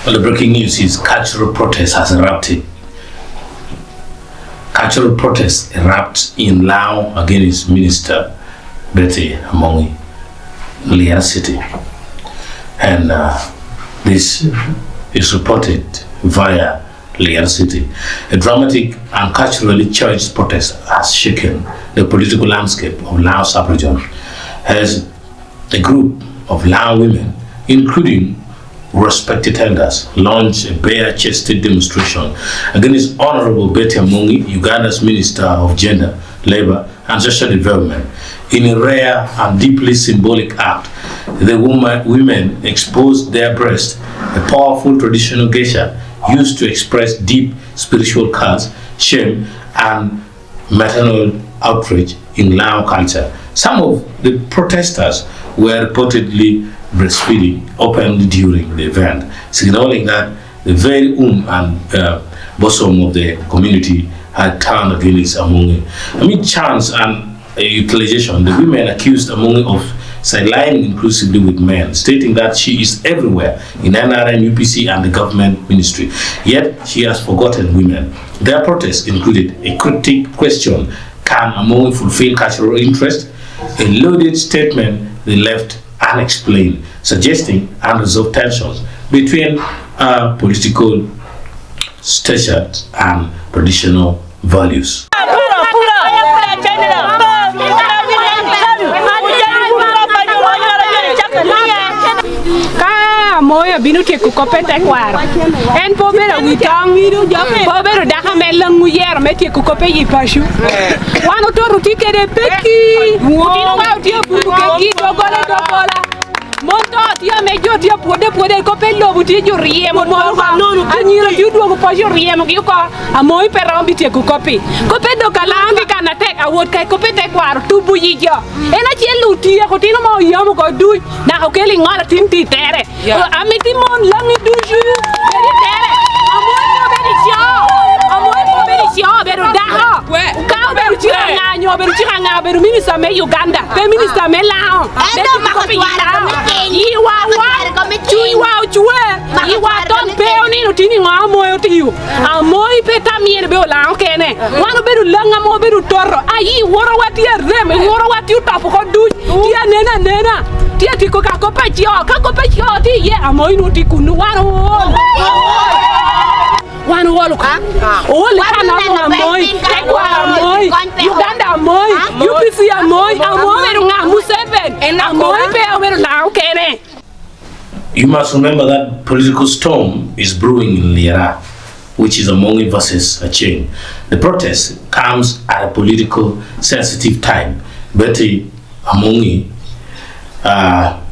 Well, the breaking news is cultural protest has erupted. Cultural protest erupts in Lao against Minister Betty Amongi, Liara City. And this is reported via Liara City. A dramatic and culturally charged protest has shaken the political landscape of Lao sub-region as a group of Lao women, including respected elders, launched a bare-chested demonstration against Honorable Betty Amongi, Uganda's Minister of Gender, Labour and Social Development. In a rare and deeply symbolic act, the women exposed their breasts, a powerful traditional gesture used to express deep spiritual curse, shame, and maternal outrage in Lao culture. Some of the protesters were reportedly breastfeeding openly during the event, signaling that the very and bosom of the community had turned against Amongi. Amid chants and utilization, the women accused Amongi of sidelining inclusively with men, stating that she is everywhere in NRM, UPC, and the government ministry. Yet she has forgotten women. Their protest included a cryptic question: can Amongi fulfill cultural interest? A loaded statement they left unexplained, suggesting unresolved tensions between political status and traditional values. Moya binu te ku kopete kwar en pobera witang pobera daka melang muyer meti ku kope yi pashu wano to rutike de peki utino wa utie buru ke gi dogola monto tia mejo tia pode kope lo buti jo riemo mo anyira ti duogo pa jo riemo ki ko amoy pero biti ku kope do kalangi kana tek awot kai kope te kwar tubu yi jo ena chelu tia ko tino mo yamo ko du na ko keli ngala tin ti tere amiti mon langi duju beri tere amoy ko beri cio beru daha ka beru chiranga beru minister me Uganda be minister me Lao iwa ton peoni no tini ngamoy tiu amoy peta miene be Lao kene wano beru langa mo beru torro ayi woro wati rem woro wati tapu ko du tia nena tia tiko ka ko pachio ti ye amoy no tikunu wano wolo ka ole kana amoy amoy Uganda amoy UPC amoy beru ngamu 7 amoy pe beru Lao kene. You must remember that political storm is brewing in Liara, which is Amongi versus Aceng. The protest comes at a political sensitive time. Betty Amongi,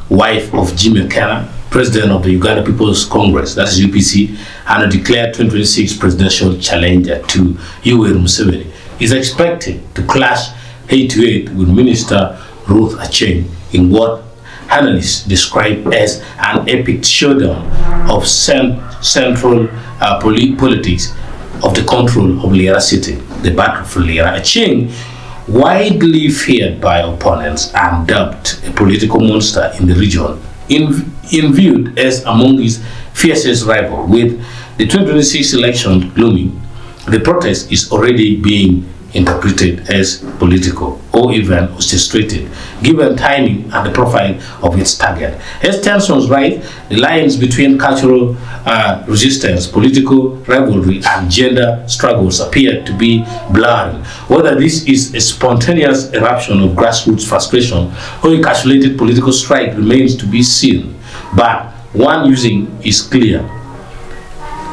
wife of Gimara, president of the Uganda People's Congress, that's UPC, and a declared 2026 presidential challenger to Yoweri Museveni, is expected to clash head-to-head with Minister Ruth Aceng in what analysts describe as an epic showdown of central politics of the control of Liara City, the battle for Liara. Aceng, widely feared by opponents and dubbed a political monster in the region, in viewed as among his fiercest rival. With the 2026 election looming, the protest is already being interpreted as political or even orchestrated, given timing and the profile of its target. As tensions rise, the lines between cultural resistance, political rivalry, and gender struggles appear to be blurring. Whether this is a spontaneous eruption of grassroots frustration or a calculated political strike remains to be seen, but one using is clear.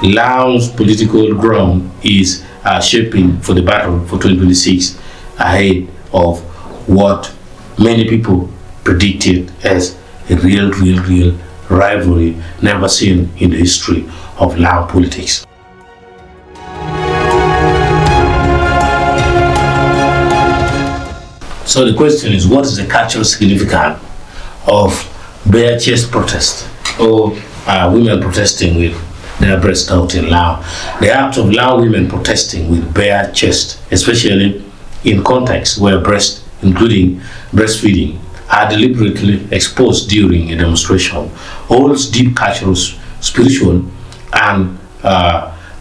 Lao's political ground is shaping for the battle for 2026 ahead of what many people predicted as a real rivalry never seen in the history of Lao politics. So the question is, what is the cultural significance of bare chest protest or women protesting with their breast out in Lao? The act of Lao women protesting with bare chest, especially in contexts where breast, including breastfeeding, are deliberately exposed during a demonstration, holds deep cultural, spiritual, and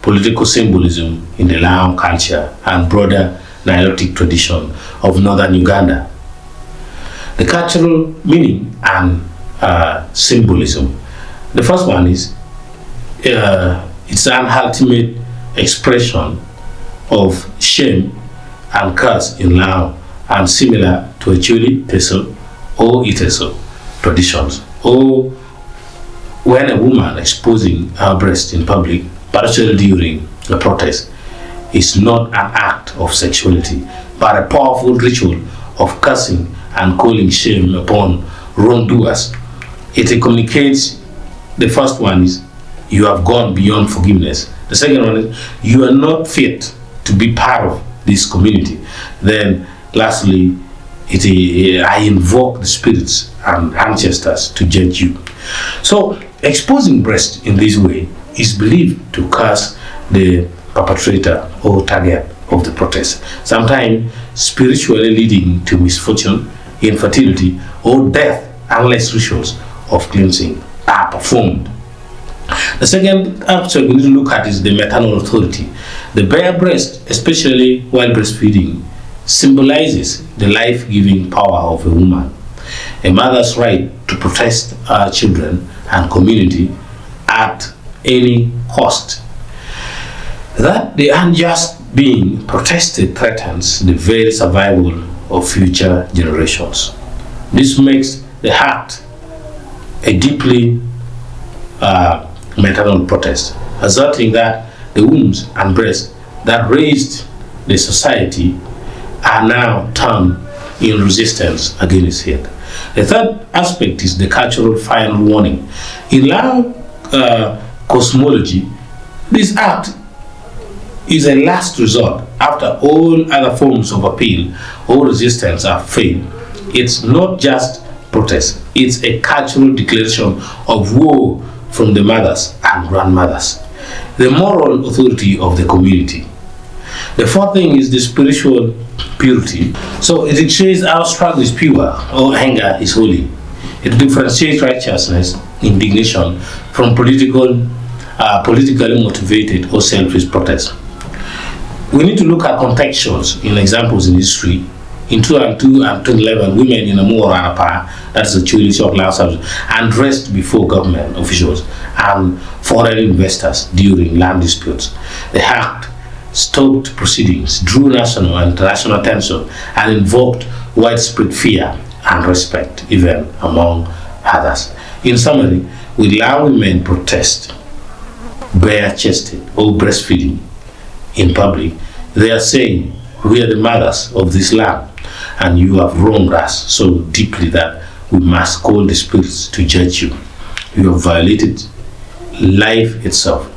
political symbolism in the Lao culture and broader Nilotic tradition of northern Uganda. The cultural meaning and symbolism. The first one is it's an ultimate expression of shame and curse in Lao, and similar to Acholi, Iteso, or Iteso traditions, or when a woman exposing her breast in public, particularly during a protest, is not an act of sexuality, but a powerful ritual of cursing and calling shame upon wrongdoers. It communicates, the first one is, you have gone beyond forgiveness. The second one is, you are not fit to be part of this community. Then lastly, I invoke the spirits and ancestors to judge you. So exposing breast in this way is believed to curse the perpetrator or target of the protest, sometimes spiritually leading to misfortune, infertility, or death unless rituals of cleansing are performed. The second aspect we need to look at is the maternal authority. The bare breast, especially while breastfeeding, symbolizes the life-giving power of a woman, a mother's right to protect her children and community at any cost. That the unjust being protested threatens the very survival of future generations. This makes the act a deeply maternal protest, asserting that the wombs and breasts that raised the society are now turned in resistance against it. The third aspect is the cultural final warning. In Lao cosmology, this act is a last resort after all other forms of appeal or resistance have failed. It's not just protest, it's a cultural declaration of war from the mothers and grandmothers, the moral authority of the community. The fourth thing is the spiritual purity. So it shows our struggle is pure, our anger is holy. It differentiates righteousness, indignation from politically motivated or selfish protest. We need to look at contextuals in examples in history. In 2002 and 2011, women in Amora, that is the Acholi of land service, undressed before government officials and foreign investors during land disputes. The act stopped proceedings, drew national and international attention, and invoked widespread fear and respect, even among others. In summary, we allow women protest bare-chested or breastfeeding in public. They are saying, we are the mothers of this land, and you have wronged us so deeply that we must call the spirits to judge you. You have violated life itself.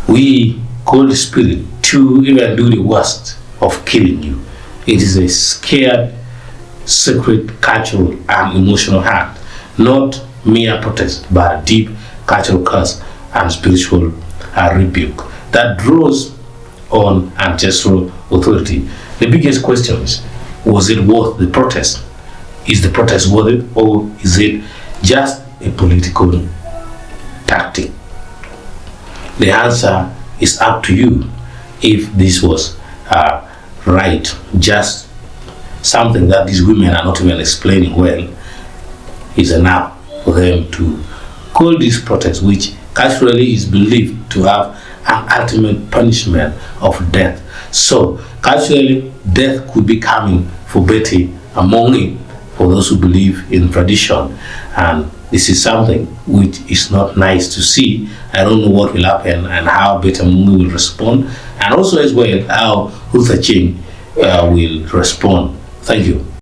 We call the spirit to even do the worst of killing you. It is a scared, sacred, cultural, and emotional act, not mere protest, but a deep cultural curse and spiritual rebuke that draws on ancestral authority. The biggest question is, was it worth the protest? Is the protest worth it, or is it just a political tactic? The answer is up to you. If this was right, just something that these women are not even explaining well, is enough for them to call this protest, which culturally is believed to have an ultimate punishment of death. So culturally, death could be coming for Betty Amongi, for those who believe in tradition, and this is something which is not nice to see. I don't know what will happen and how Betty Amongi will respond, and also as well how Aceng will respond. Thank you.